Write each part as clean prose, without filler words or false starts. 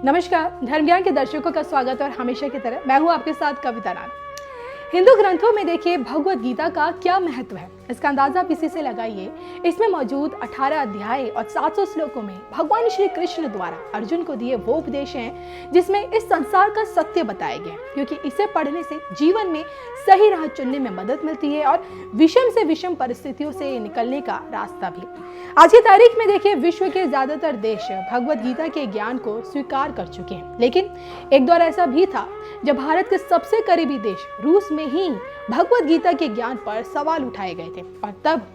नमस्कार, धर्म ज्ञान के दर्शकों का स्वागत और हमेशा की तरह मैं हूं आपके साथ कविता नाथ। हिंदू ग्रंथों में देखिए भगवद गीता का क्या महत्व है, इसका अंदाजा आप इसी से लगाइए। इसमें मौजूद 18 अध्याय और 700 श्लोकों में भगवान श्री कृष्ण द्वारा अर्जुन को दिए वो उपदेश हैं जिसमें इस संसार का सत्य बताया गया, क्योंकि इसे पढ़ने से जीवन में सही राह चुनने में मदद मिलती है और विषम से विषम परिस्थितियों से निकलने का रास्ता भी। आज की तारीख में देखिए विश्व के ज्यादातर देश भगवद गीता के ज्ञान को स्वीकार कर चुके हैं, लेकिन एक दौर ऐसा भी था जब भारत के सबसे करीबी देश रूस में ही भगवद गीता के ज्ञान पर सवाल उठाए गए थे और तब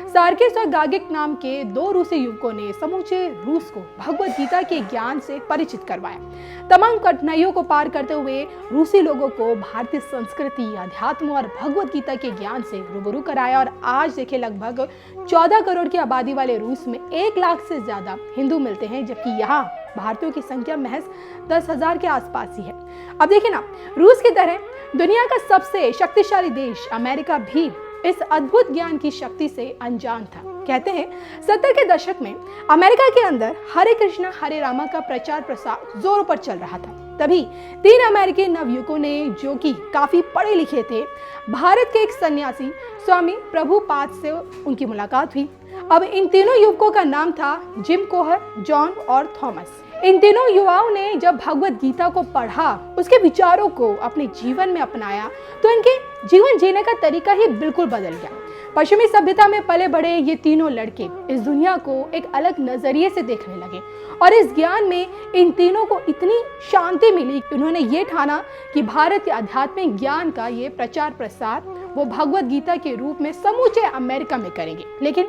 सार्किस और गागिक नाम के दो रूसी युवकों ने समूचे रूस को भगवद गीता के ज्ञान से परिचित करवाया। तमाम कठिनाइयों को पार करते हुए रूसी लोगों को भारतीय संस्कृति, अध्यात्म और भगवद गीता के ज्ञान से रूबरू कराया और आज देखिए लगभग 14 करोड़ की आबादी वाले रूस में 1 लाख से ज्यादा हिंदू मिलते हैं, जबकि यहाँ भारतीयों की संख्या महज 10,000 के आसपास ही है। अब देखिए ना, रूस की तरह दुनिया का सबसे शक्तिशाली देश अमेरिका भी इस अद्भुत ज्ञान की शक्ति से अनजान था। कहते हैं 70 के दशक में अमेरिका के अंदर हरे कृष्णा हरे रामा का प्रचार प्रसार जोरों पर चल रहा था। तभी 3 अमेरिकी नवयुवकों ने, जो कि काफी पढ़े लिखे थे, भारत के एक सन्यासी स्वामी प्रभुपाद से उनकी मुलाकात हुई। अब इन तीनों युवकों का नाम था जिम कोहर, जॉन और थॉमस। इन तीनों युवाओं ने जब भगवद गीता को पढ़ा, उसके विचारों को अपने जीवन में अपनाया, तो इनके जीवन जीने का तरीका ही बिल्कुल बदल गया। पश्चिमी सभ्यता में पले बड़े ये तीनों लड़के इस दुनिया को एक अलग नजरिए से देखने लगे और इस ज्ञान में इन तीनों को इतनी शांति मिली कि उन्होंने ये ठाना कि भारत के आध्यात्मिक ज्ञान का ये प्रचार प्रसार वो भगवद गीता के रूप में समूचे अमेरिका में करेंगे। लेकिन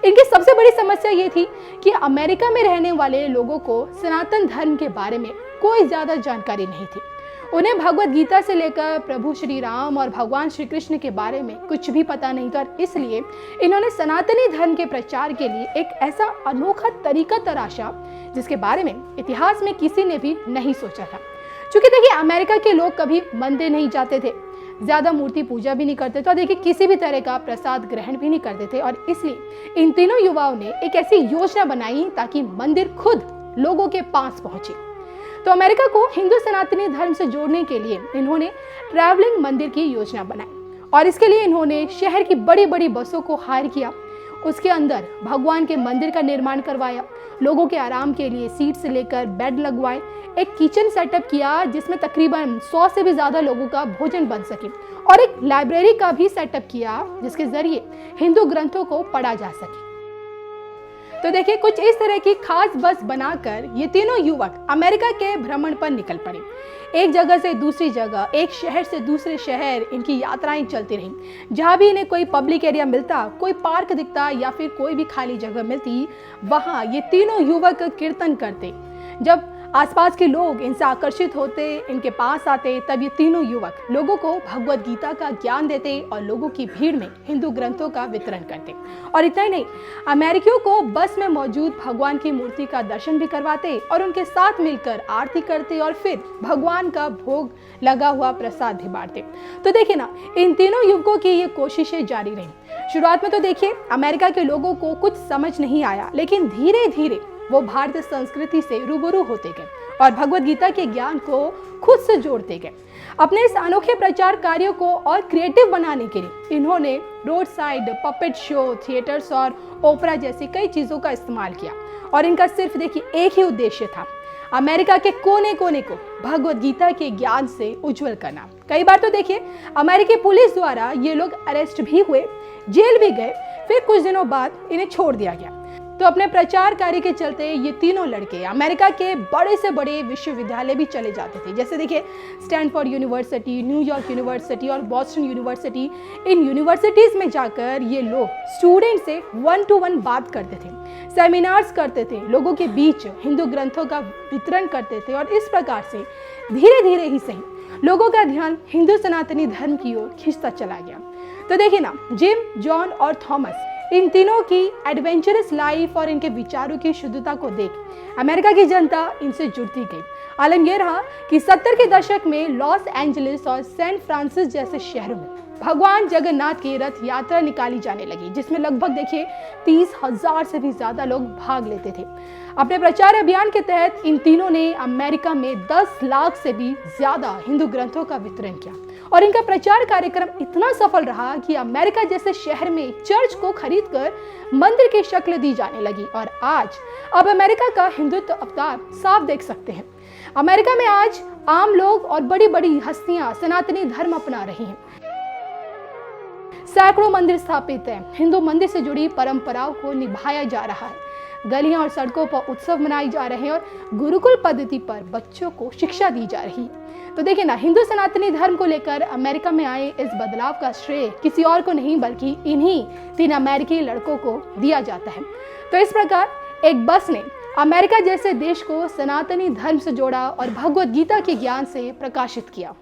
इनकी सबसे बड़ी समस्या ये थी कि अमेरिका में रहने वाले लोगों को सनातन धर्म के बारे में कोई ज्यादा जानकारी नहीं थी। उन्हें भगवद गीता से लेकर प्रभु श्री राम और भगवान श्री कृष्ण के बारे में कुछ भी पता नहीं था और इसलिए इन्होंने सनातनी धर्म के प्रचार के लिए एक ऐसा अनोखा तरीका तराशा जिसके बारे में इतिहास में किसी ने भी नहीं सोचा था। क्योंकि देखिए अमेरिका के लोग कभी मंदिर नहीं जाते थे, ज्यादा मूर्ति पूजा भी नहीं करते थे और देखिए किसी भी तरह का प्रसाद ग्रहण भी नहीं करते थे और इसलिए इन तीनों युवाओं ने एक ऐसी योजना बनाई ताकि मंदिर खुद लोगों के पास पहुंचे। तो अमेरिका को हिंदू सनातनी धर्म से जोड़ने के लिए इन्होंने ट्रैवलिंग मंदिर की योजना बनाई और इसके लिए इन्होंने शहर की बड़ी बड़ी बसों को हायर किया, उसके अंदर भगवान के मंदिर का निर्माण करवाया, लोगों के आराम के लिए सीट से लेकर बेड लगवाए, एक किचन सेटअप किया जिसमें तकरीबन 100 से भी ज्यादा लोगों का भोजन बन सके और एक लाइब्रेरी का भी सेटअप किया जिसके जरिए हिंदू ग्रंथों को पढ़ा जा सके। तो देखिए कुछ इस तरह की खास बस बनाकर ये तीनों युवक अमेरिका के भ्रमण पर निकल पड़े। एक जगह से दूसरी जगह, एक शहर से दूसरे शहर इनकी यात्राएं चलती रहीं। जहां भी इन्हें कोई पब्लिक एरिया मिलता, कोई पार्क दिखता या फिर कोई भी खाली जगह मिलती, वहां ये तीनों युवक कीर्तन करते। जब आसपास के लोग इनसे आकर्षित होते, इनके पास आते, तब ये तीनों युवक लोगों को भगवद गीता का ज्ञान देते और लोगों की भीड़ में हिंदू ग्रंथों का वितरण करते। और इतना ही नहीं, अमेरिकियों को बस में मौजूद भगवान की मूर्ति का दर्शन भी करवाते और उनके साथ मिलकर आरती करते और फिर भगवान का भोग लगा हुआ प्रसाद भी बांटते। तो देखिए ना, इन तीनों युवकों की ये कोशिशें जारी रही। शुरुआत में तो देखिए अमेरिका के लोगों को कुछ समझ नहीं आया, लेकिन धीरे धीरे वो भारतीय संस्कृति से रूबरू होते गए और भगवद गीता के ज्ञान को खुद से जोड़ते गए। अपने इस अनोखे प्रचार कार्यों को और क्रिएटिव बनाने के लिए इन्होंने road side puppet show, theatres और ओपेरा जैसी कई चीजों का इस्तेमाल किया और इनका सिर्फ देखिए एक ही उद्देश्य था, अमेरिका के कोने कोने को भगवद गीता के ज्ञान से उज्जवल करना। कई बार तो देखिए अमेरिकी पुलिस द्वारा ये लोग अरेस्ट भी हुए, जेल भी गए, फिर कुछ दिनों बाद इन्हें छोड़ दिया गया। तो अपने प्रचार कार्य के चलते ये तीनों लड़के अमेरिका के बड़े से बड़े विश्वविद्यालय भी चले जाते थे। जैसे देखिए स्टैनफोर्ड यूनिवर्सिटी, न्यूयॉर्क यूनिवर्सिटी और बॉस्टन यूनिवर्सिटी। इन यूनिवर्सिटीज में जाकर ये लोग स्टूडेंट से 1-to-1 बात करते थे, सेमिनार्स करते थे, लोगों के बीच हिंदू ग्रंथों का वितरण करते थे और इस प्रकार से धीरे धीरे ही सही लोगों का ध्यान हिंदू सनातनी धर्म की ओर खिंचता चला गया। तो देखिए ना, जिम, जॉन और थॉमस, इन तीनों की एडवेंचरस लाइफ और इनके विचारों की शुद्धता को देख अमेरिका की जनता इनसे जुड़ती गई। आलम यह रहा कि 70 के दशक में लॉस एंजलिस और सैन फ्रांसिस जैसे शहरों में भगवान जगन्नाथ की रथ यात्रा निकाली जाने लगी, जिसमें लगभग देखिए 30,000 से भी ज्यादा लोग भाग लेते थे। अपने प्रचार अभियान के तहत इन तीनों ने अमेरिका में 10 लाख से भी ज्यादा हिंदू ग्रंथों का वितरण किया और इनका प्रचार कार्यक्रम इतना सफल रहा कि अमेरिका जैसे शहर में चर्च को खरीदकर मंदिर की शक्ल दी जाने लगी। और आज अब अमेरिका का हिंदुत्व अवतार साफ देख सकते हैं। अमेरिका में आज आम लोग और बड़ी बड़ी हस्तियां सनातनी धर्म अपना रही हैं। सैकड़ों मंदिर स्थापित हैं, हिंदू मंदिर से जुड़ी परंपराओं को निभाया जा रहा है, गलियां और सड़कों पर उत्सव मनाए जा रहे हैं और गुरुकुल पद्धति पर बच्चों को शिक्षा दी जा रही है। तो देखिए ना, हिंदू सनातनी धर्म को लेकर अमेरिका में आए इस बदलाव का श्रेय किसी और को नहीं बल्कि इन्हीं 3 अमेरिकी लड़कों को दिया जाता है। तो इस प्रकार एक बस ने अमेरिका जैसे देश को सनातनी धर्म से जोड़ा और भगवद गीता के ज्ञान से प्रकाशित किया।